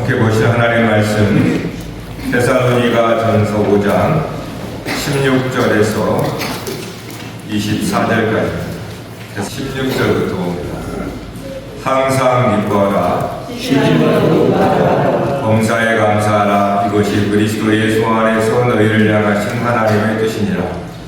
함께 보실 하나님의 말씀 데살로니가 전서 5장 16절에서 24절까지 16절부터 봅니다. 항상 기뻐하라 범사에 감사하라. 이것이 그리스도 예수 안에서 너희를 향하신 하나님의 뜻이니라.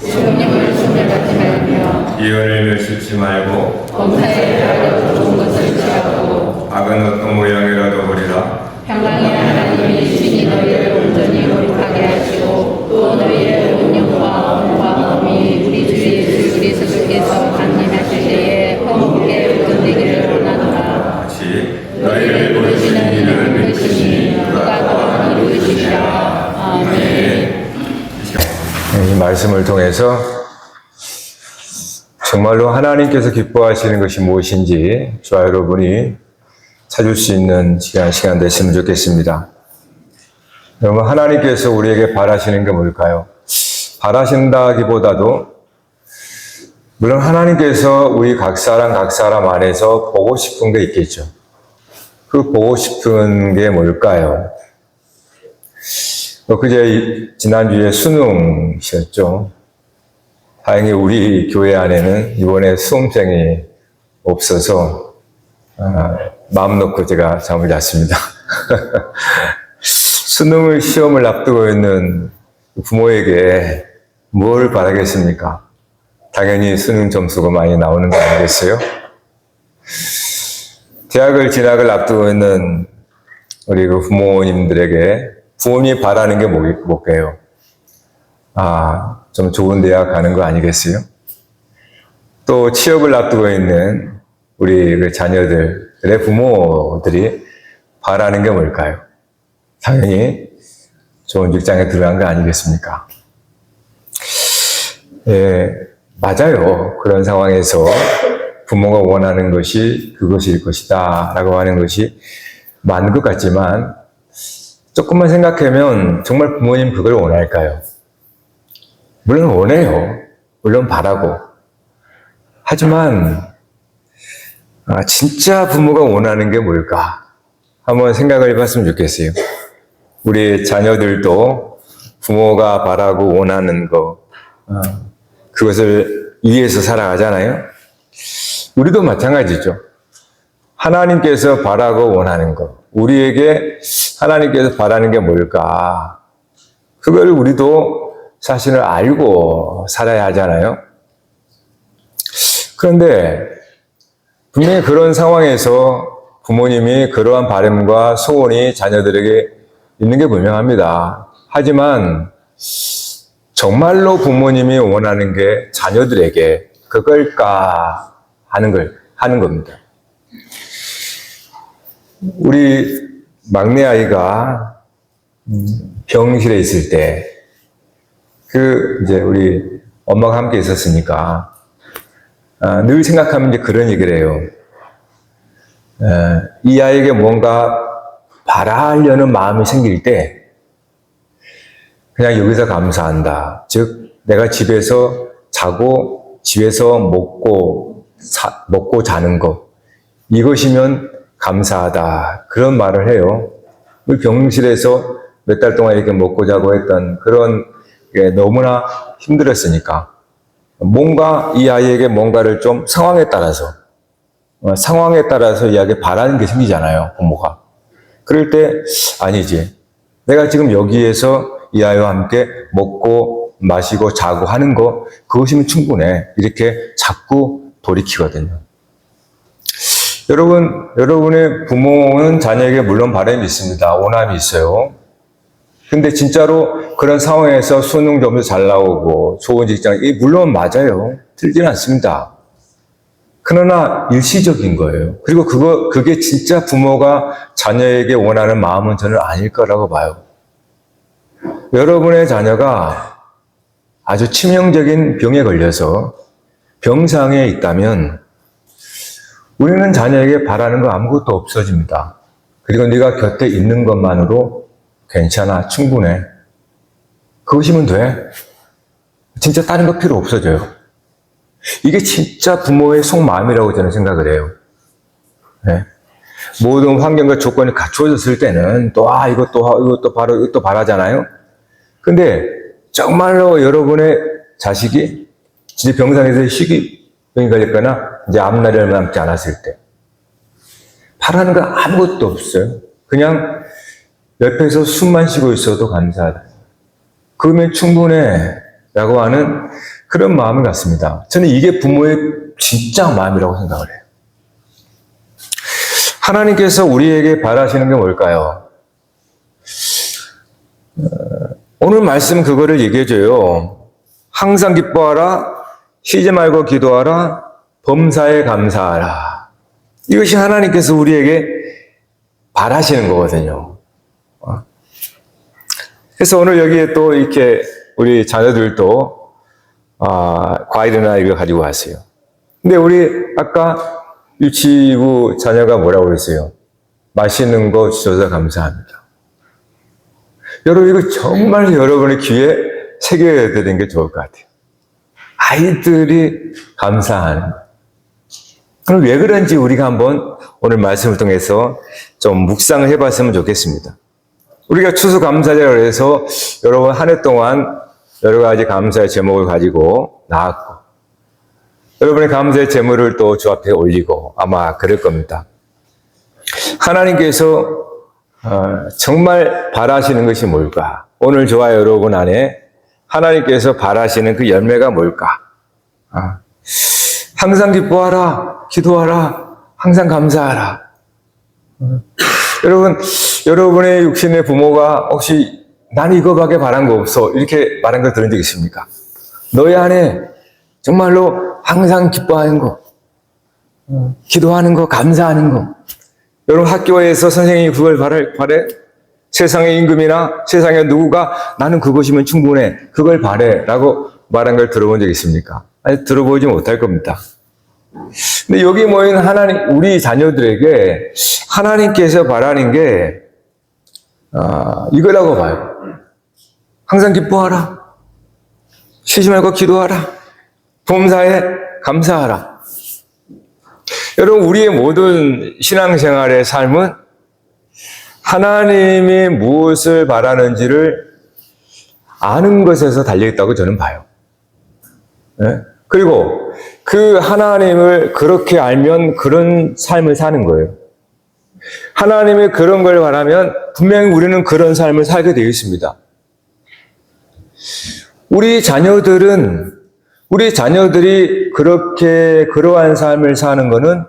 시험님을 손해받지 말며 예언을 멸시치 말고 범사에 대하여 좋은 것을 취하고 악은 어떤 모양이라도 버리라. 평강의 하나님이 신이 너희를 온전히 거룩하게 하시고 또 너희의 온 영과 몸과 몸이 우리 주 예수 그리스도께서 강림하실 때에 허물게 온전되기를 원하노라. 같이 너희를 부르시는 이는 그시니 그가 또한 이루시리라. 아멘. 이 말씀을 통해서 정말로 하나님께서 기뻐하시는 것이 무엇인지 저와 여러분이 찾을 수 있는 시간 됐으면 좋겠습니다. 여러분, 하나님께서 우리에게 바라시는 게 뭘까요? 바라신다기보다도 물론 하나님께서 우리 각 사람 안에서 보고 싶은 게 있겠죠. 그 보고 싶은 게 뭘까요? 그제 지난주에 수능이셨죠. 다행히 우리 교회 안에는 이번에 수험생이 없어서 마음 놓고 제가 잠을 잤습니다. 시험을 앞두고 있는 부모에게 뭘 바라겠습니까? 당연히 수능 점수가 많이 나오는 거 아니겠어요? 대학을 진학을 앞두고 있는 우리 그 부모님들에게 부모님이 바라는 게 뭘까요? 좀 좋은 대학 가는 거 아니겠어요? 또 취업을 앞두고 있는 우리 그 자녀들의 부모들이 바라는 게 뭘까요? 당연히 좋은 직장에 들어간 거 아니겠습니까? 예, 맞아요. 그런 상황에서 부모가 원하는 것이 그것일 것이다 라고 하는 것이 맞는 것 같지만 조금만 생각하면 정말 부모님 그걸 원할까요? 물론 원해요. 물론 바라고. 하지만 진짜 부모가 원하는 게 뭘까? 한번 생각을 해봤으면 좋겠어요. 우리 자녀들도 부모가 바라고 원하는 거 그것을 위해서 살아가잖아요. 우리도 마찬가지죠. 하나님께서 바라고 원하는 것, 우리에게 하나님께서 바라는 게 뭘까? 그걸 우리도 사실을 알고 살아야 하잖아요. 그런데 분명히 그런 상황에서 부모님이 그러한 바람과 소원이 자녀들에게 있는 게 분명합니다. 하지만 정말로 부모님이 원하는 게 자녀들에게 그걸까 하는 겁니다. 우리 막내 아이가 병실에 있을 때 이제 우리 엄마가 함께 있었으니까 늘 생각하면 이제 그런 얘기를 해요. 이 아이에게 뭔가 바라려는 마음이 생길 때 그냥 여기서 감사한다. 즉 내가 집에서 자고 집에서 먹고 자는 것 이것이면 감사하다. 그런 말을 해요. 우리 병실에서 몇 달 동안 이렇게 먹고 자고 했던 그런 게 너무나 힘들었으니까 뭔가 이 아이에게 뭔가를 좀 상황에 따라서 이 아이에게 바라는 게 생기잖아요. 부모가. 그럴 때 아니지. 내가 지금 여기에서 이 아이와 함께 먹고 마시고 자고 하는 거 그것이면 충분해. 이렇게 자꾸 돌이키거든요. 여러분의 부모는 자녀에게 물론 바람이 있습니다. 원함이 있어요. 근데 진짜로 그런 상황에서 수능 점수 잘 나오고 좋은 직장, 물론 맞아요. 틀리진 않습니다. 그러나 일시적인 거예요. 그리고 그게 진짜 부모가 자녀에게 원하는 마음은 저는 아닐 거라고 봐요. 여러분의 자녀가 아주 치명적인 병에 걸려서 병상에 있다면 우리는 자녀에게 바라는 거 아무것도 없어집니다. 그리고 네가 곁에 있는 것만으로 괜찮아, 충분해. 그것이면 돼. 진짜 다른 거 필요 없어져요. 이게 진짜 부모의 속마음이라고 저는 생각을 해요. 네. 모든 환경과 조건이 갖추어졌을 때는 또, 이것도 바라잖아요. 근데 정말로 여러분의 자식이 진짜 병상에서 식이병이 걸렸거나 이제 앞날을 남지 않았을 때 바라는 건 아무것도 없어요. 그냥 옆에서 숨만 쉬고 있어도 감사하다. 그러면 충분해 라고 하는 그런 마음을 갖습니다. 저는 이게 부모의 진짜 마음이라고 생각을 해요. 하나님께서 우리에게 바라시는 게 뭘까요? 오늘 말씀 그거를 얘기해줘요. 항상 기뻐하라, 쉬지 말고 기도하라, 범사에 감사하라. 이것이 하나님께서 우리에게 바라시는 거거든요. 그래서 오늘 여기에 또 이렇게 우리 자녀들도 과일이나 이거 가지고 왔어요. 근데 우리 아까 유치부 자녀가 뭐라고 그랬어요? 맛있는 거 주셔서 감사합니다. 여러분 이거 정말 여러분의 귀에 새겨야 되는 게 좋을 것 같아요. 아이들이 감사하는. 그럼 왜 그런지 우리가 한번 오늘 말씀을 통해서 좀 묵상을 해봤으면 좋겠습니다. 우리가 추수감사절을 해서 여러분 한 해 동안 여러 가지 감사의 제목을 가지고 나왔고 여러분의 감사의 제물을 또 주 앞에 올리고 아마 그럴 겁니다. 하나님께서 정말 바라시는 것이 뭘까? 오늘 저와 여러분 안에 하나님께서 바라시는 그 열매가 뭘까? 항상 기뻐하라, 기도하라, 항상 감사하라. 여러분, 여러분의 육신의 부모가 혹시 나는 이거밖에 바란 거 없어 이렇게 말한 거 들은 적 있습니까? 너희 안에 정말로 항상 기뻐하는 거, 기도하는 거, 감사하는 거. 여러분 학교에서 선생님이 그걸 바래? 세상의 임금이나 세상의 누구가 나는 그것이면 충분해, 그걸 바래 라고 말한 걸 들어본 적 있습니까? 아니, 들어보지 못할 겁니다. 근데 여기 모인 하나님, 우리 자녀들에게 하나님께서 바라는 게 이거라고 봐요. 항상 기뻐하라, 쉬지 말고 기도하라, 범사에 감사하라. 여러분 우리의 모든 신앙생활의 삶은 하나님이 무엇을 바라는지를 아는 것에서 달려있다고 저는 봐요. 네? 그리고 그 하나님을 그렇게 알면 그런 삶을 사는 거예요. 하나님이 그런 걸 바라면 분명히 우리는 그런 삶을 살게 되어 있습니다. 우리 자녀들이 그렇게 그러한 삶을 사는 것은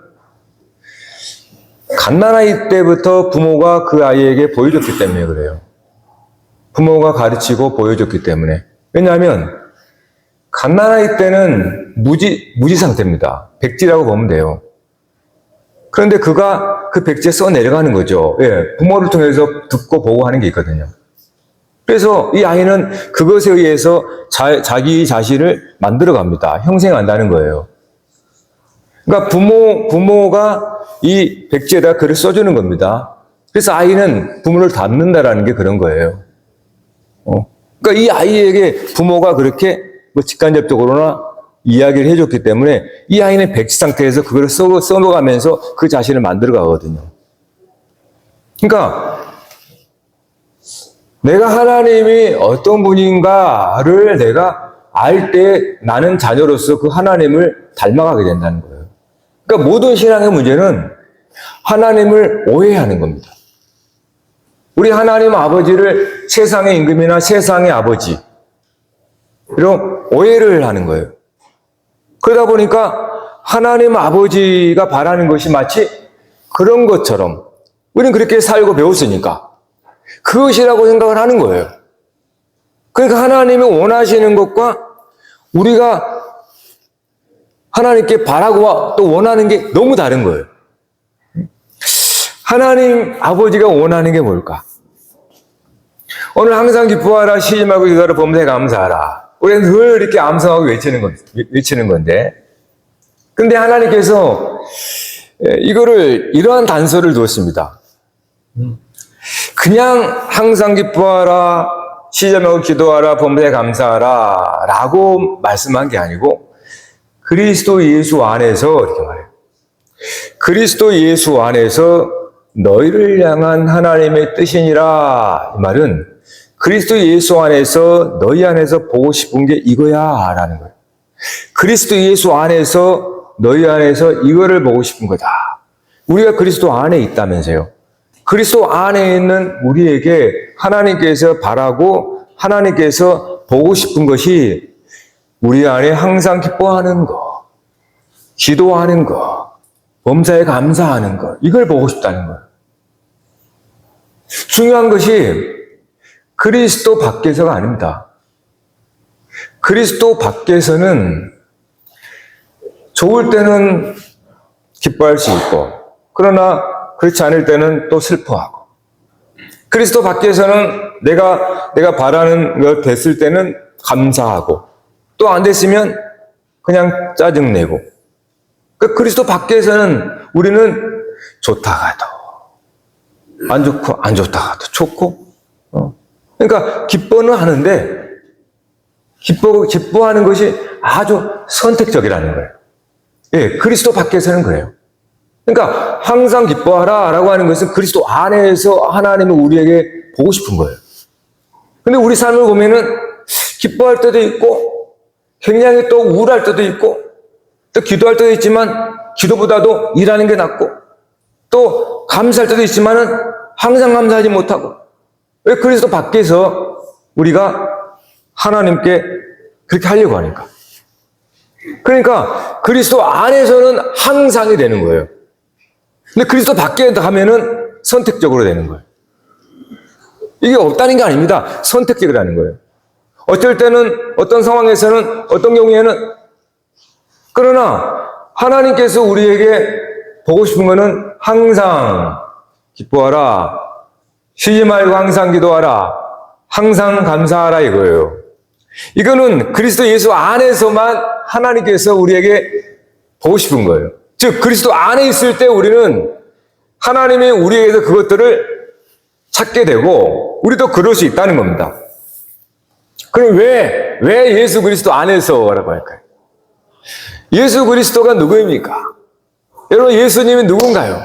갓난아이 때부터 부모가 그 아이에게 보여줬기 때문에 그래요. 부모가 가르치고 보여줬기 때문에. 왜냐하면 갓난아이 때는 무지 상태입니다. 백지라고 보면 돼요. 그런데 그가 그 백지에 써 내려가는 거죠. 예, 부모를 통해서 듣고 보고 하는 게 있거든요. 그래서 이 아이는 그것에 의해서 자기 자신을 만들어갑니다. 형성한다는 거예요. 그러니까 부모가 이 백지에다 글을 써주는 겁니다. 그래서 아이는 부모를 닮는다라는 게 그런 거예요. 그러니까 이 아이에게 부모가 그렇게 직간접적으로나 이야기를 해줬기 때문에 이 아이는 백지 상태에서 그걸 써놓가면서 그 자신을 만들어가거든요. 그러니까 내가 하나님이 어떤 분인가를 내가 알 때 나는 자녀로서 그 하나님을 닮아가게 된다는 거예요. 그러니까 모든 신앙의 문제는 하나님을 오해하는 겁니다. 우리 하나님 아버지를 세상의 임금이나 세상의 아버지 이런 오해를 하는 거예요. 그러다 보니까 하나님 아버지가 바라는 것이 마치 그런 것처럼 우리는 그렇게 살고 배웠으니까 그것이라고 생각을 하는 거예요. 그러니까 하나님이 원하시는 것과 우리가 하나님께 바라고 또 원하는 게 너무 다른 거예요. 하나님 아버지가 원하는 게 뭘까? 오늘 항상 기뻐하라, 쉬지 말고 기도하라, 범사에 감사하라. 우리는 늘 이렇게 암송하고 외치는 건데. 근데 하나님께서 이러한 단서를 두었습니다. 그냥 항상 기뻐하라, 쉬지 말고 기도하라, 범사에 감사하라 라고 말씀한 게 아니고 그리스도 예수 안에서 이렇게 말해요. 그리스도 예수 안에서 너희를 향한 하나님의 뜻이니라. 이 말은 그리스도 예수 안에서 너희 안에서 보고 싶은 게 이거야 라는 거예요. 그리스도 예수 안에서 너희 안에서 이거를 보고 싶은 거다. 우리가 그리스도 안에 있다면서요. 그리스도 안에 있는 우리에게 하나님께서 바라고 하나님께서 보고 싶은 것이 우리 안에 항상 기뻐하는 것, 기도하는 것, 범사에 감사하는 것, 이걸 보고 싶다는 거예요. 중요한 것이 그리스도 밖에서가 아닙니다. 그리스도 밖에서는 좋을 때는 기뻐할 수 있고, 그러나 그렇지 않을 때는 또 슬퍼하고, 그리스도 밖에서는 내가 바라는 것 됐을 때는 감사하고, 또 안 됐으면 그냥 짜증내고, 그리스도 밖에서는 우리는 좋다가도 안 좋고, 안 좋다가도 좋고, 그러니까 기뻐는 하는데, 기뻐하는 것이 아주 선택적이라는 거예요. 예, 그리스도 밖에서는 그래요. 그러니까 항상 기뻐하라 라고 하는 것은 그리스도 안에서 하나님은 우리에게 보고 싶은 거예요. 근데 우리 삶을 보면은 기뻐할 때도 있고 굉장히 또 우울할 때도 있고 또 기도할 때도 있지만 기도보다도 일하는 게 낫고 또 감사할 때도 있지만은 항상 감사하지 못하고, 왜? 그리스도 밖에서 우리가 하나님께 그렇게 하려고 하니까. 그러니까 그리스도 안에서는 항상이 되는 거예요. 근데 그리스도 밖에 가면은 선택적으로 되는 거예요. 이게 없다는 게 아닙니다. 선택적이라는 거예요. 어쩔 때는, 어떤 상황에서는, 어떤 경우에는, 그러나 하나님께서 우리에게 보고 싶은 거는 항상 기뻐하라, 쉬지 말고 항상 기도하라, 항상 감사하라 이거예요. 이거는 그리스도 예수 안에서만 하나님께서 우리에게 보고 싶은 거예요. 즉 그리스도 안에 있을 때 우리는 하나님이 우리에게서 그것들을 찾게 되고 우리도 그럴 수 있다는 겁니다. 그럼 왜 예수 그리스도 안에서라고 할까요? 예수 그리스도가 누구입니까? 여러분, 예수님이 누군가요?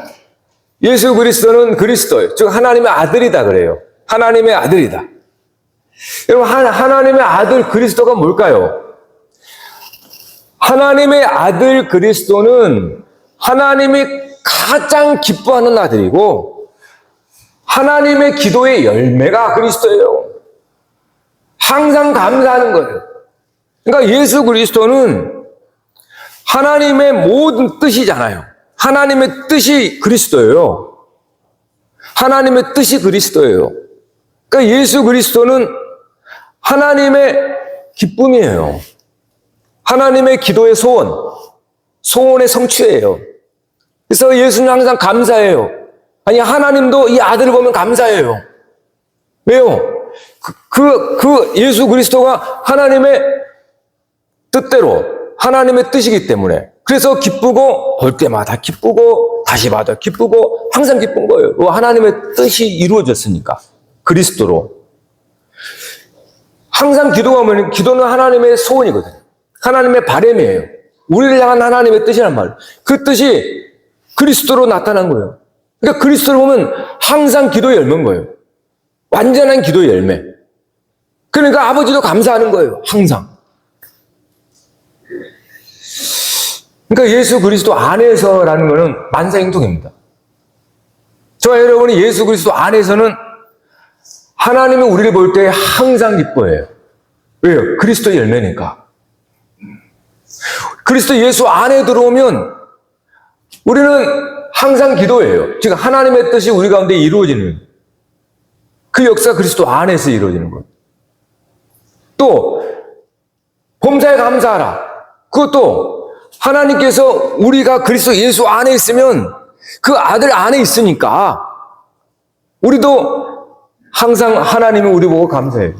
예수 그리스도는 그리스도예요. 즉 하나님의 아들이다 그래요. 하나님의 아들이다. 여러분, 하나님의 아들 그리스도가 뭘까요? 하나님의 아들 그리스도는 하나님이 가장 기뻐하는 아들이고 하나님의 기도의 열매가 그리스도예요. 항상 감사하는 거예요. 그러니까 예수 그리스도는 하나님의 모든 뜻이잖아요. 하나님의 뜻이 그리스도예요. 하나님의 뜻이 그리스도예요. 그러니까 예수 그리스도는 하나님의 기쁨이에요. 하나님의 기도의 소원의 성취예요. 그래서 예수는 항상 감사해요. 아니, 하나님도 이 아들을 보면 감사해요. 왜요? 그 예수 그리스도가 하나님의 뜻대로, 하나님의 뜻이기 때문에. 그래서 기쁘고, 볼 때마다 기쁘고, 다시 봐도 기쁘고, 항상 기쁜 거예요. 하나님의 뜻이 이루어졌으니까. 그리스도로. 항상 기도는 하나님의 소원이거든요. 하나님의 바람이에요. 우리를 향한 하나님의 뜻이란 말이에요. 그 뜻이 그리스도로 나타난 거예요. 그러니까 그리스도를 보면 항상 기도의 열매인 거예요. 완전한 기도의 열매. 그러니까 아버지도 감사하는 거예요. 항상. 그러니까 예수 그리스도 안에서라는 거는 만사행통입니다. 저와 여러분이 예수 그리스도 안에서는 하나님은 우리를 볼 때 항상 기뻐해요. 왜요? 그리스도의 열매니까. 그리스도 예수 안에 들어오면 우리는 항상 기도해요. 즉 하나님의 뜻이 우리 가운데 이루어지는 그 역사가 그리스도 안에서 이루어지는 거예요. 또 범사에 감사하라. 그것도 하나님께서 우리가 그리스도 예수 안에 있으면 그 아들 안에 있으니까 우리도 항상 하나님이 우리 보고 감사해요.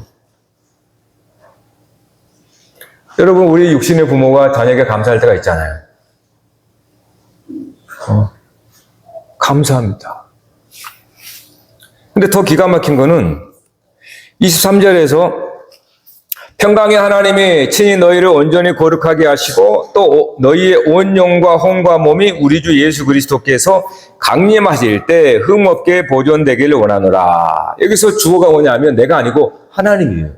여러분, 우리 육신의 부모가 자녀에게 감사할 때가 있잖아요. 감사합니다. 근데 더 기가 막힌 거는 23절에서 평강의 하나님이 친히 너희를 온전히 거룩하게 하시고 또 너희의 온 영과 혼과 몸이 우리 주 예수 그리스도께서 강림하실 때 흠없게 보존되기를 원하노라. 여기서 주어가 뭐냐면 내가 아니고 하나님이에요.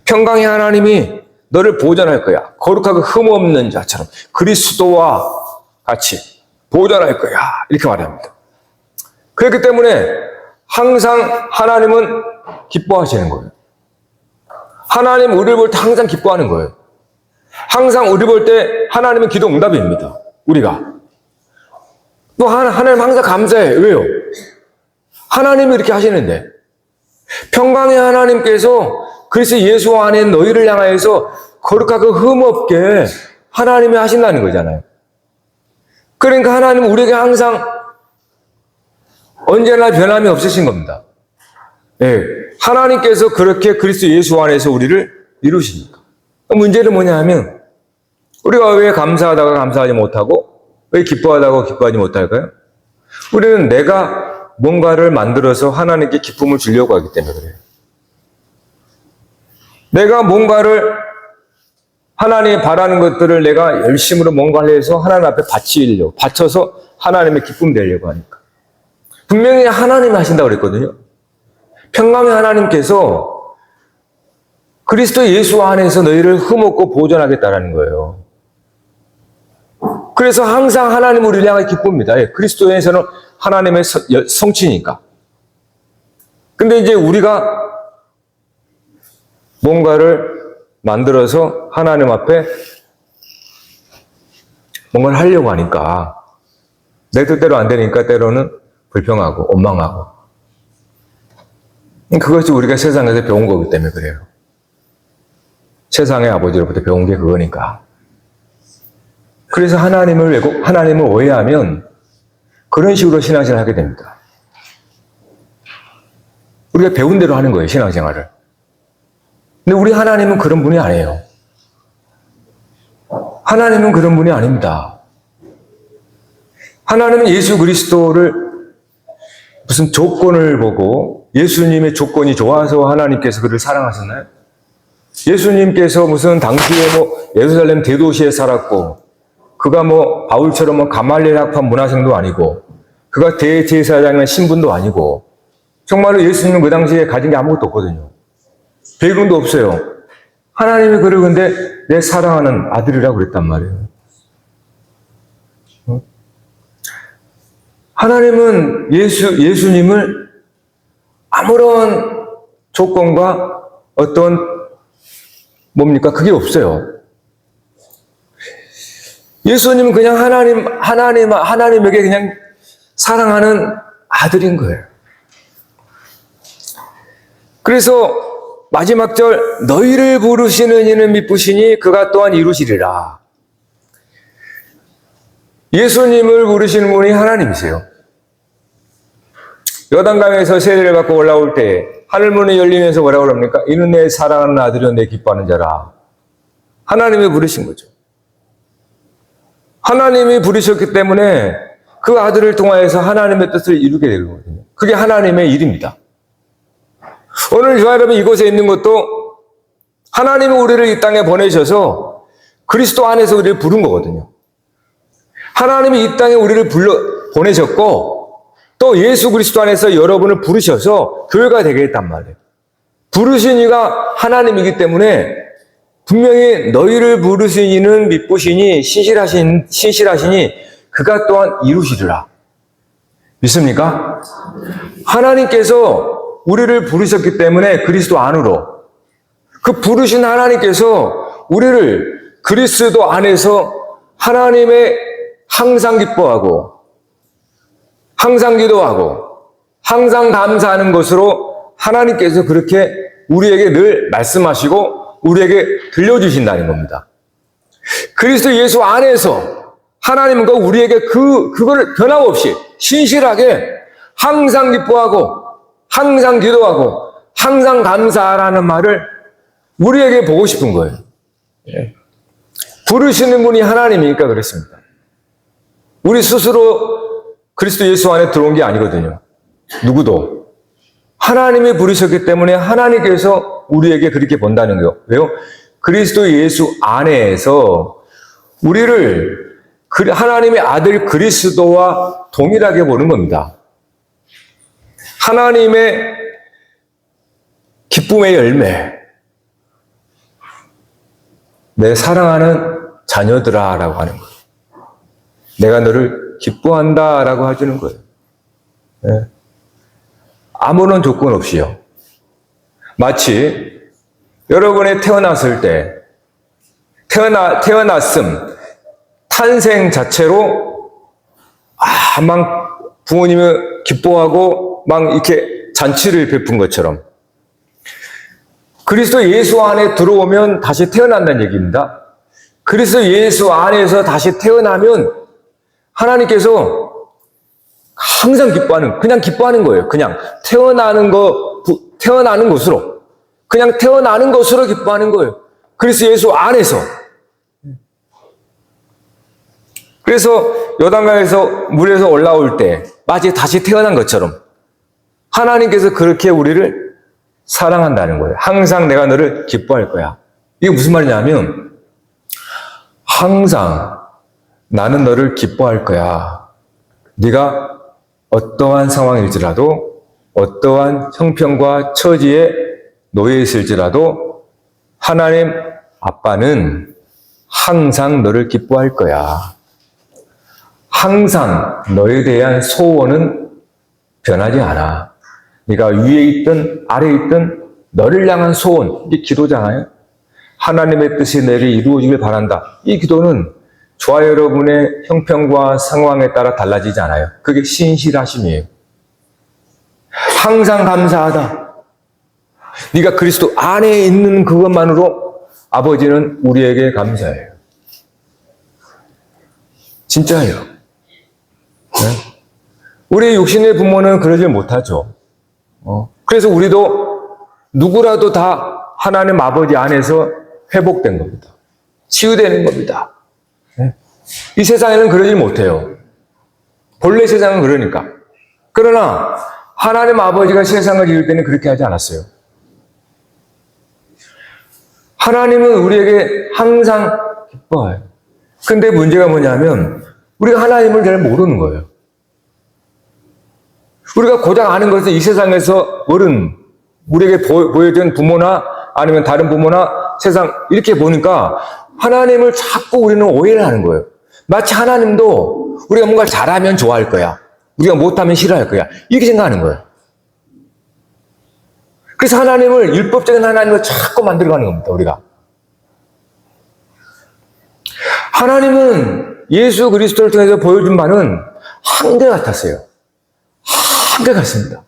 평강의 하나님이 너를 보존할 거야. 거룩하고 흠없는 자처럼 그리스도와 같이 보존할 거야. 이렇게 말합니다. 그렇기 때문에 항상 하나님은 기뻐하시는 거예요. 하나님 우리를 볼 때 항상 기뻐하는 거예요. 항상 우리 볼 때 하나님은 기도 응답입니다. 우리가. 또 하나님 항상 감사해. 왜요? 하나님이 이렇게 하시는데. 평강의 하나님께서 그리스도 예수 안에 너희를 향하여서 거룩하고 흠없게 하나님이 하신다는 거잖아요. 그러니까 하나님은 우리에게 항상 언제나 변함이 없으신 겁니다. 예, 하나님께서 그렇게 그리스도 예수 안에서 우리를 이루시니까. 문제는 뭐냐 하면 우리가 왜 감사하다가 감사하지 못하고 왜 기뻐하다가 기뻐하지 못할까요? 우리는 내가 뭔가를 만들어서 하나님께 기쁨을 주려고 하기 때문에 그래요. 내가 뭔가를 하나님이 바라는 것들을 내가 열심으로 뭔가를 해서 하나님 앞에 바쳐서 하나님의 기쁨 되려고 하니까. 분명히 하나님이 하신다고 그랬거든요. 평강의 하나님께서 그리스도 예수 안에서 너희를 흠없고 보존하겠다라는 거예요. 그래서 항상 하나님 우리를 향해 기쁩니다. 그리스도에서는 하나님의 성취니까. 근데 이제 우리가 뭔가를 만들어서 하나님 앞에 뭔가를 하려고 하니까 내 뜻대로 안 되니까 때로는 불평하고 원망하고. 그것이 우리가 세상에서 배운 거기 때문에 그래요. 세상의 아버지로부터 배운 게 그거니까. 그래서 하나님을 오해하면 그런 식으로 신앙생활을 하게 됩니다. 우리가 배운 대로 하는 거예요, 신앙생활을. 근데 우리 하나님은 그런 분이 아니에요. 하나님은 그런 분이 아닙니다. 하나님은 예수 그리스도를 무슨 조건을 보고 예수님의 조건이 좋아서 하나님께서 그를 사랑하셨나요? 예수님께서 무슨 당시에 예루살렘 대도시에 살았고 그가 바울처럼 가말리엘 학파 문화생도 아니고 그가 대제사장의 신분도 아니고 정말로 예수님은 그 당시에 가진 게 아무것도 없거든요. 배경도 없어요. 하나님이 그를 근데 내 사랑하는 아들이라고 그랬단 말이에요. 하나님은 예수님을 아무런 조건과 어떤 그게 없어요. 예수님은 그냥 하나님에게 그냥 사랑하는 아들인 거예요. 그래서 마지막 절 너희를 부르시는 이는 미쁘시니 그가 또한 이루시리라. 예수님을 부르시는 분이 하나님이세요. 요단강에서 세례를 받고 올라올 때 하늘문이 열리면서 뭐라고 그럽니까? 이는 내 사랑하는 아들이요 내 기뻐하는 자라. 하나님이 부르신 거죠. 하나님이 부르셨기 때문에 그 아들을 통하여서 하나님의 뜻을 이루게 되거든요. 그게 하나님의 일입니다. 오늘 저와 여러분 이곳에 있는 것도 하나님이 우리를 이 땅에 보내셔서 그리스도 안에서 우리를 부른 거거든요. 하나님이 이 땅에 우리를 보내셨고 또 예수 그리스도 안에서 여러분을 부르셔서 교회가 되게 했단 말이에요. 부르신 이가 하나님이기 때문에 분명히 너희를 부르신 이는 미쁘시니 신실하시니 그가 또한 이루시리라. 믿습니까? 하나님께서 우리를 부르셨기 때문에 그리스도 안으로 그 부르신 하나님께서 우리를 그리스도 안에서 하나님의 항상 기뻐하고 항상 기도하고 항상 감사하는 것으로 하나님께서 그렇게 우리에게 늘 말씀하시고 우리에게 들려주신다는 겁니다. 그리스도 예수 안에서 하나님과 우리에게 그거를 변함없이 신실하게 항상 기뻐하고 항상 기도하고 항상 감사하라는 말을 우리에게 보고 싶은 거예요. 부르시는 분이 하나님이니까 그렇습니다. 우리 스스로 그리스도 예수 안에 들어온 게 아니거든요. 누구도. 하나님이 부르셨기 때문에 하나님께서 우리에게 그렇게 본다는 거예요. 왜요? 그리스도 예수 안에서 우리를 하나님의 아들 그리스도와 동일하게 보는 겁니다. 하나님의 기쁨의 열매, 내 사랑하는 자녀들아 라고 하는 거예요. 내가 너를 기뻐한다 라고 해주는 거예요. 네. 아무런 조건 없이요. 마치 여러분이 태어났을 때 태어났음 탄생 자체로 막 부모님을 기뻐하고 막 이렇게 잔치를 베푼 것처럼 그리스도 예수 안에 들어오면 다시 태어난다는 얘기입니다. 그리스도 예수 안에서 다시 태어나면 하나님께서 항상 그냥 기뻐하는 거예요. 그냥 태어나는 것으로. 그냥 태어나는 것으로 기뻐하는 거예요. 그리스도 예수 안에서. 그래서 요단강에서 물에서 올라올 때 마치 다시 태어난 것처럼 하나님께서 그렇게 우리를 사랑한다는 거예요. 항상 내가 너를 기뻐할 거야. 이게 무슨 말이냐면 항상 나는 너를 기뻐할 거야. 네가 어떠한 상황일지라도 어떠한 형편과 처지에 놓여 있을지라도 하나님 아빠는 항상 너를 기뻐할 거야. 항상 너에 대한 소원은 변하지 않아. 네가 위에 있든 아래에 있든 너를 향한 소원, 이게 기도잖아요. 하나님의 뜻이 내게 이루어지길 바란다. 이 기도는 저와 여러분의 형편과 상황에 따라 달라지지 않아요. 그게 신실하심이에요. 항상 감사하다. 네가 그리스도 안에 있는 그것만으로 아버지는 우리에게 감사해요. 진짜예요. 네? 우리 육신의 부모는 그러질 못하죠. 그래서 우리도 누구라도 다 하나님 아버지 안에서 회복된 겁니다. 치유되는 겁니다. 네? 이 세상에는 그러질 못해요. 본래 세상은 그러니까. 그러나 하나님 아버지가 세상을 지을 때는 그렇게 하지 않았어요. 하나님은 우리에게 항상 기뻐해요. 근데 문제가 뭐냐면 우리가 하나님을 잘 모르는 거예요. 우리가 고작 아는 것은 이 세상에서 우리에게 보여준 부모나 아니면 다른 부모나 세상 이렇게 보니까 하나님을 자꾸 우리는 오해를 하는 거예요. 마치 하나님도 우리가 뭔가 잘하면 좋아할 거야. 우리가 못하면 싫어할 거야. 이렇게 생각하는 거예요. 그래서 하나님을 율법적인 하나님을 자꾸 만들어가는 겁니다. 우리가. 하나님은 예수 그리스도를 통해서 보여준 바는 한결같았어요. 한결같습니다.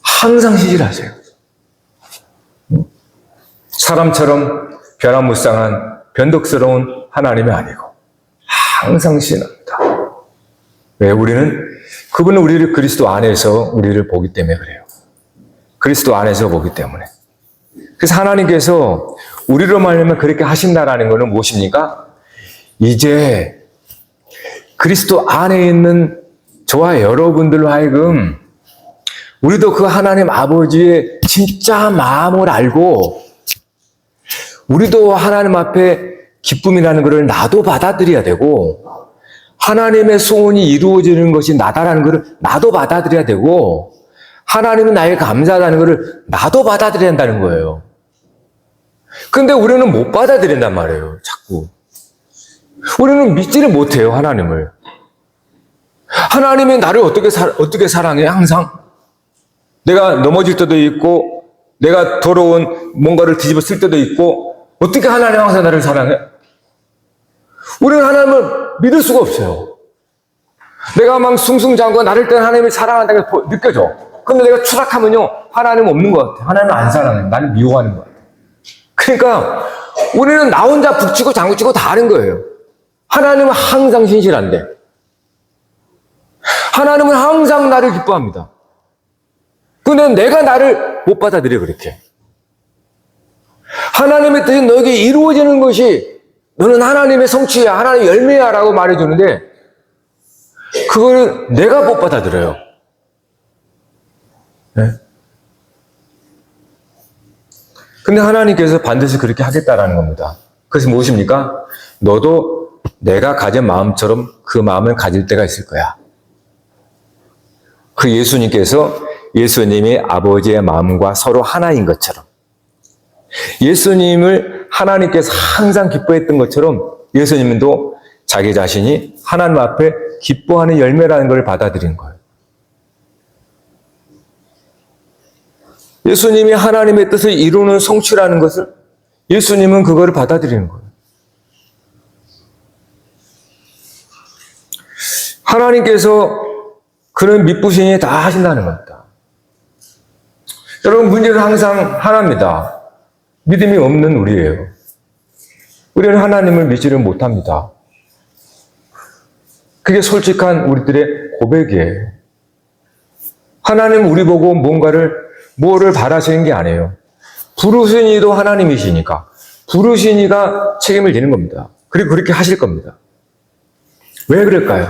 항상 신실하세요. 사람처럼 변화무쌍한 변덕스러운 하나님이 아니고 항상 신합니다. 왜? 그분은 우리를 그리스도 안에서 우리를 보기 때문에 그래요. 그리스도 안에서 보기 때문에. 그래서 하나님께서 우리로 말하면 그렇게 하신다라는 것은 무엇입니까? 이제 그리스도 안에 있는 저와 여러분들로 하여금 우리도 그 하나님 아버지의 진짜 마음을 알고 우리도 하나님 앞에 기쁨이라는 것을 나도 받아들여야 되고 하나님의 소원이 이루어지는 것이 나다라는 것을 나도 받아들여야 되고 하나님은 나에게 감사하다는 것을 나도 받아들여야 한다는 거예요. 근데 우리는 못 받아들인단 말이에요. 자꾸. 우리는 믿지를 못해요. 하나님을. 하나님이 나를 어떻게 사랑해? 항상. 내가 넘어질 때도 있고 내가 더러운 뭔가를 뒤집어 쓸 때도 있고 어떻게 하나님 항상 나를 사랑해? 우리는 하나님을 믿을 수가 없어요. 내가 막 숭숭장구가 나를 때는 하나님이 사랑한다는 게 느껴져. 근데 내가 추락하면요 하나님 없는 것 같아. 하나님 안 사랑해. 나를 미워하는 것 같아. 그러니까 우리는 나 혼자 북치고 장구치고 다 하는 거예요. 하나님은 항상 신실한데 하나님은 항상 나를 기뻐합니다. 근데 내가 나를 못 받아들여 그렇게. 하나님의 뜻이 너에게 이루어지는 것이 너는 하나님의 성취야, 하나님의 열매야 라고 말해주는데 그걸 내가 못 받아들여요. 네? 근데 하나님께서 반드시 그렇게 하겠다라는 겁니다. 그래서 무엇입니까? 너도 내가 가진 마음처럼 그 마음을 가질 때가 있을 거야. 그 예수님이 아버지의 마음과 서로 하나인 것처럼, 예수님을 하나님께서 항상 기뻐했던 것처럼 예수님도 자기 자신이 하나님 앞에 기뻐하는 열매라는 걸 받아들인 거예요. 예수님이 하나님의 뜻을 이루는 성취라는 것을 예수님은 그거를 받아들이는 거예요. 하나님께서 그런 미쁘시니 다 하신다는 겁니다. 여러분, 문제는 항상 하나입니다. 믿음이 없는 우리예요. 우리는 하나님을 믿지를 못합니다. 그게 솔직한 우리들의 고백이에요. 하나님은 우리 보고 뭐를 바라시는 게 아니에요. 부르신 이도 하나님이시니까 부르신 이가 책임을 지는 겁니다. 그리고 그렇게 하실 겁니다. 왜 그럴까요?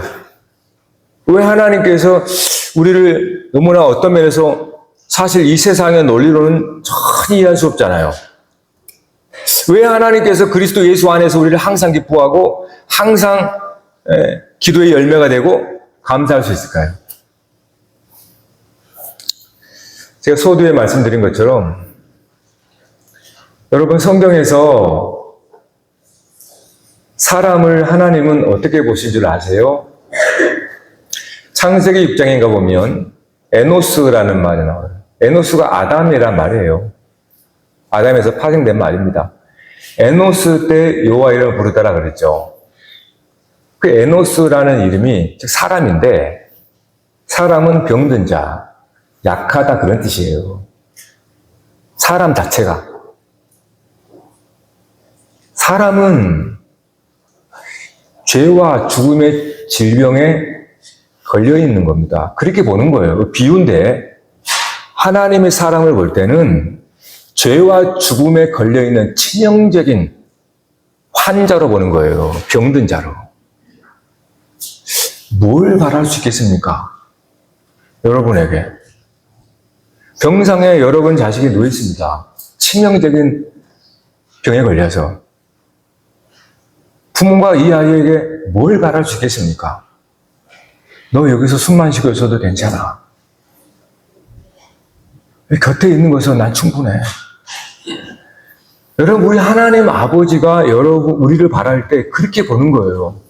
왜 하나님께서 우리를 너무나 어떤 면에서 사실 이 세상의 논리로는 전혀 이해할 수 없잖아요. 왜 하나님께서 그리스도 예수 안에서 우리를 항상 기뻐하고 항상 기도의 열매가 되고 감사할 수 있을까요? 제가 서두에 말씀드린 것처럼 여러분, 성경에서 사람을 하나님은 어떻게 보신 줄 아세요? 창세기 6장인가 보면 에노스라는 말이 나와요. 에노스가 아담이란 말이에요. 아담에서 파생된 말입니다. 에노스 때 여호와 이름을 부르다라 그랬죠. 그 에노스라는 이름이 즉 사람인데, 사람은 병든 자, 약하다 그런 뜻이에요. 사람 자체가. 사람은 죄와 죽음의 질병에 걸려 있는 겁니다. 그렇게 보는 거예요. 비유인데, 하나님의 사람을 볼 때는 죄와 죽음에 걸려 있는 치명적인 환자로 보는 거예요. 병든 자로. 뭘 바랄 수 있겠습니까? 여러분에게. 병상에 여러분 자식이 누워 있습니다. 치명적인 병에 걸려서. 부모가 이 아이에게 뭘 바랄 수 있겠습니까? 너 여기서 숨만 쉬고 있어도 괜찮아. 곁에 있는 것으로 난 충분해. 여러분, 우리 하나님 아버지가 우리를 바랄 때 그렇게 보는 거예요.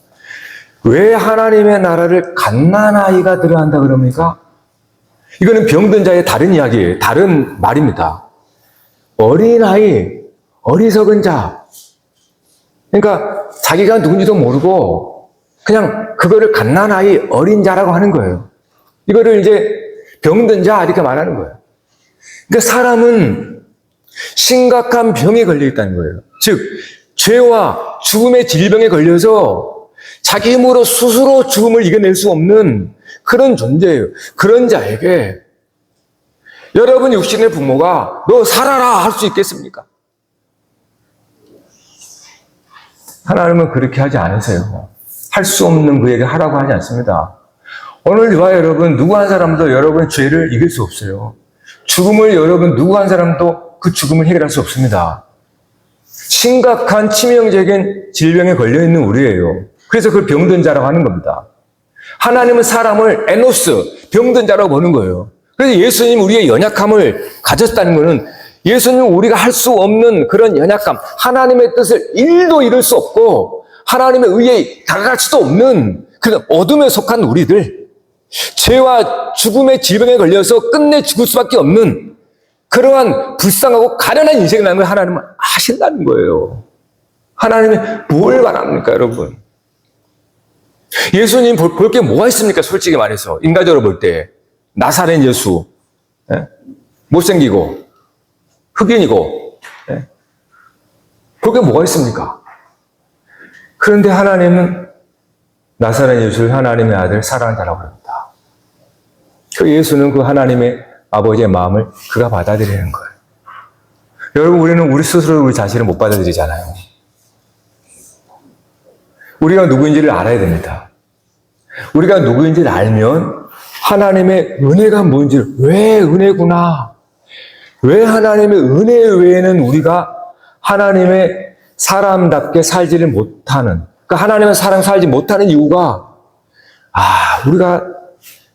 왜 하나님의 나라를 갓난아이가 들어간다 그럽니까? 이거는 병든 자의 다른 이야기예요. 다른 말입니다. 어린아이, 어리석은 자. 그러니까 자기가 누군지도 모르고 그냥 그거를 갓난아이, 어린 자라고 하는 거예요. 이거를 이제 병든 자 이렇게 말하는 거예요. 그러니까 사람은 심각한 병에 걸려 있다는 거예요. 즉, 죄와 죽음의 질병에 걸려서 자기 힘으로 스스로 죽음을 이겨낼 수 없는 그런 존재예요. 그런 자에게 여러분 육신의 부모가 너 살아라 할 수 있겠습니까? 하나님은 그렇게 하지 않으세요. 할 수 없는 그에게 하라고 하지 않습니다. 오늘 저와 여러분, 누구 한 사람도 여러분의 죄를 이길 수 없어요. 죽음을 여러분 누구 한 사람도 그 죽음을 해결할 수 없습니다. 심각한 치명적인 질병에 걸려있는 우리예요. 그래서 그걸 병든 자라고 하는 겁니다. 하나님은 사람을 에노스, 병든 자라고 보는 거예요. 그래서 예수님 우리의 연약함을 가졌다는 것은 예수님은 우리가 할 수 없는 그런 연약함, 하나님의 뜻을 일도 이룰 수 없고 하나님의 의에 다가갈 수도 없는 그런 어둠에 속한 우리들, 죄와 죽음의 질병에 걸려서 끝내 죽을 수밖에 없는 그러한 불쌍하고 가련한 인생이라는 걸 하나님은 아신다는 거예요. 하나님이 뭘 바랍니까, 여러분? 예수님 볼 게 뭐가 있습니까? 솔직히 말해서 인간적으로 볼 때 나사렛 예수, 못생기고 흑인이고 볼 게 뭐가 있습니까? 그런데 하나님은 나사렛 예수를 하나님의 아들 사랑한다라고 합니다. 그 예수는 그 하나님의 아버지의 마음을 그가 받아들이는 거예요. 여러분, 우리는 우리 스스로 우리 자신을 못 받아들이잖아요. 우리가 누구인지를 알아야 됩니다. 우리가 누구인지를 알면 하나님의 은혜가 뭔지를, 왜 은혜구나, 왜 하나님의 은혜 외에는 우리가 하나님의 사람답게 살지를 못하는, 그러니까 하나님의 사람 살지 못하는 이유가, 우리가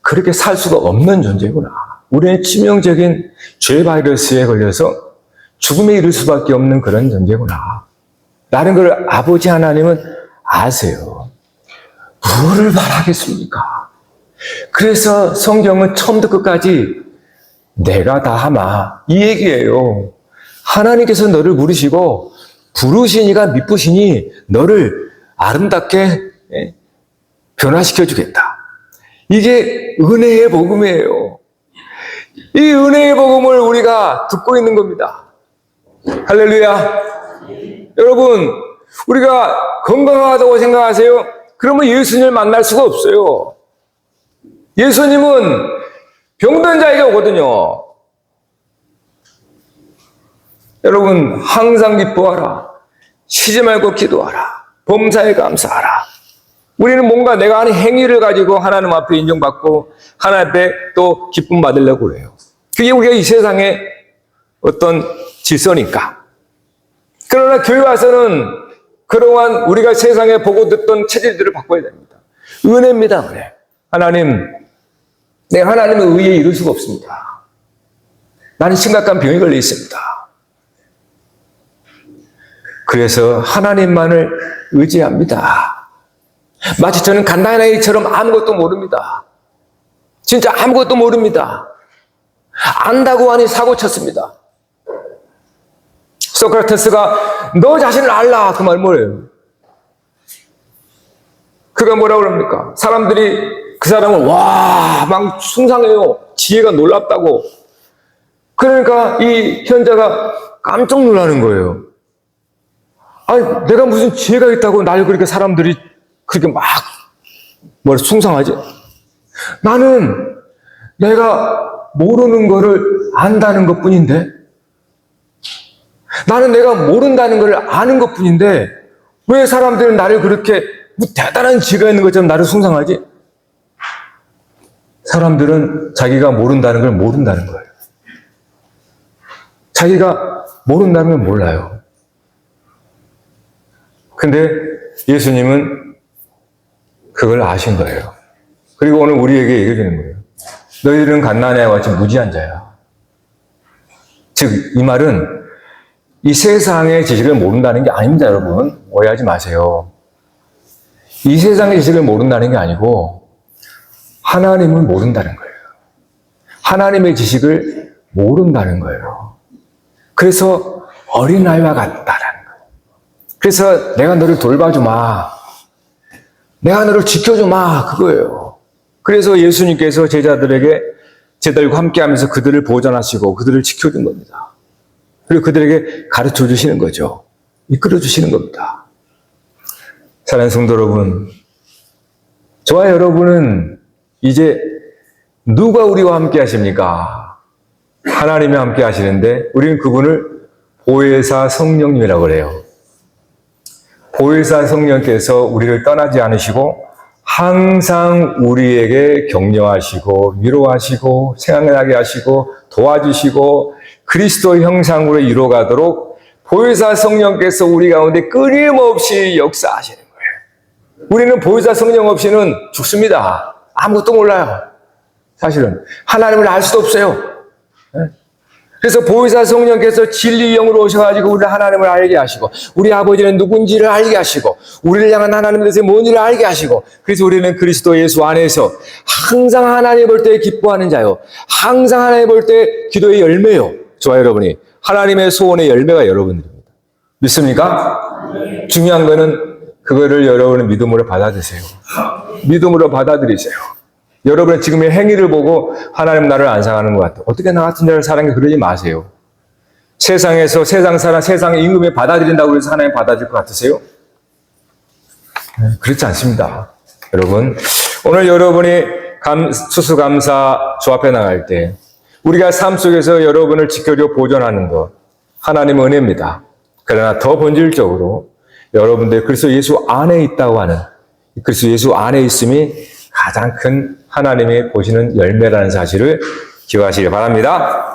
그렇게 살 수가 없는 존재구나. 우리는 치명적인 죄 바이러스에 걸려서 죽음에 이를 수밖에 없는 그런 존재구나. 라는 걸 아버지 하나님은 아세요. 뭐를 바라겠습니까? 그래서 성경은 처음부터 끝까지 내가 다 하마 이 얘기예요. 하나님께서 너를 부르시고 부르시니가 미쁘시니 너를 아름답게 변화시켜 주겠다. 이게 은혜의 복음이에요. 이 은혜의 복음을 우리가 듣고 있는 겁니다. 할렐루야. 여러분, 우리가 건강하다고 생각하세요? 그러면 예수님을 만날 수가 없어요. 예수님은 병든 자에게 오거든요. 여러분, 항상 기뻐하라. 쉬지 말고 기도하라. 범사에 감사하라. 우리는 뭔가 내가 하는 행위를 가지고 하나님 앞에 인정받고 하나님 앞에 또 기쁨 받으려고 그래요. 그게 우리가 이 세상의 어떤 질서니까. 그러나 교회 와서는 그러한 우리가 세상에 보고 듣던 체질들을 바꿔야 됩니다. 은혜입니다, 은혜. 하나님, 내가 하나님의 의에 이룰 수가 없습니다. 나는 심각한 병에 걸려 있습니다. 그래서 하나님만을 의지합니다. 마치 저는 간단한 아이처럼 아무것도 모릅니다. 진짜 아무것도 모릅니다. 안다고 하니 사고 쳤습니다. 소크라테스가 너 자신을 알라 그 말 뭐예요? 그가 뭐라고 그럽니까? 사람들이 그 사람을 막 숭상해요. 지혜가 놀랍다고. 그러니까 이 현자가 깜짝 놀라는 거예요. 아니, 내가 무슨 지혜가 있다고 날 그렇게 사람들이 그렇게 막 숭상하지? 나는 내가 모르는 거를 안다는 것 뿐인데, 나는 내가 모른다는 걸 아는 것 뿐인데, 왜 사람들은 나를 그렇게 대단한 지혜가 있는 것처럼 나를 숭상하지? 사람들은 자기가 모른다는 걸 모른다는 거예요. 자기가 모른다는 걸 몰라요. 근데 예수님은 그걸 아신 거예요. 그리고 오늘 우리에게 얘기해 주는 거예요. 너희들은 갓난아이와 같이 무지한 자야. 즉, 이 말은 이 세상의 지식을 모른다는 게 아닙니다, 여러분. 오해하지 마세요. 이 세상의 지식을 모른다는 게 아니고 하나님을 모른다는 거예요. 하나님의 지식을 모른다는 거예요. 그래서 어린아이와 같다라는 거예요. 그래서 내가 너를 돌봐주마. 내가 너를 지켜주마. 그거예요. 그래서 예수님께서 제자들과 함께하면서 그들을 보존하시고 그들을 지켜준 겁니다. 그리고 그들에게 가르쳐 주시는 거죠. 이끌어 주시는 겁니다. 사랑하는 성도 여러분, 저와 여러분은 이제 누가 우리와 함께 하십니까? 하나님이 함께 하시는데 우리는 그분을 보혜사 성령님이라고 그래요. 보혜사 성령께서 우리를 떠나지 않으시고 항상 우리에게 격려하시고 위로하시고 생각나게 하시고 도와주시고 그리스도 형상으로 이루어가도록 보혜사 성령께서 우리 가운데 끊임없이 역사하시는 거예요. 우리는 보혜사 성령 없이는 죽습니다. 아무것도 몰라요. 사실은 하나님을 알 수도 없어요. 그래서 보혜사 성령께서 진리 영으로 오셔가지고 우리를 하나님을 알게 하시고 우리 아버지는 누군지를 알게 하시고 우리를 향한 하나님에 대해서 뭔지를 알게 하시고 그래서 우리는 그리스도 예수 안에서 항상 하나님 볼 때 기뻐하는 자요. 항상 하나님 볼 때 기도의 열매요. 저와 여러분이 하나님의 소원의 열매가 여러분들입니다. 믿습니까? 중요한 거는 그거를 여러분은 믿음으로 받아들이세요. 믿음으로 받아들이세요. 여러분의 지금의 행위를 보고 하나님 나를 안 사랑하는 것 같아. 어떻게 나 같은 자를 사랑해? 그러지 마세요. 세상에서 세상 사람, 세상의 임금에 받아들인다고 해서 하나님 받아들일 것 같으세요? 그렇지 않습니다. 여러분, 오늘 여러분이 추수감사 주 앞에 나갈 때 우리가 삶 속에서 여러분을 지켜줘 보존하는 것, 하나님의 은혜입니다. 그러나 더 본질적으로 여러분들 그리스도 예수 안에 있다고 하는 그리스도 예수 안에 있음이 가장 큰 하나님이 보시는 열매라는 사실을 기억하시기 바랍니다.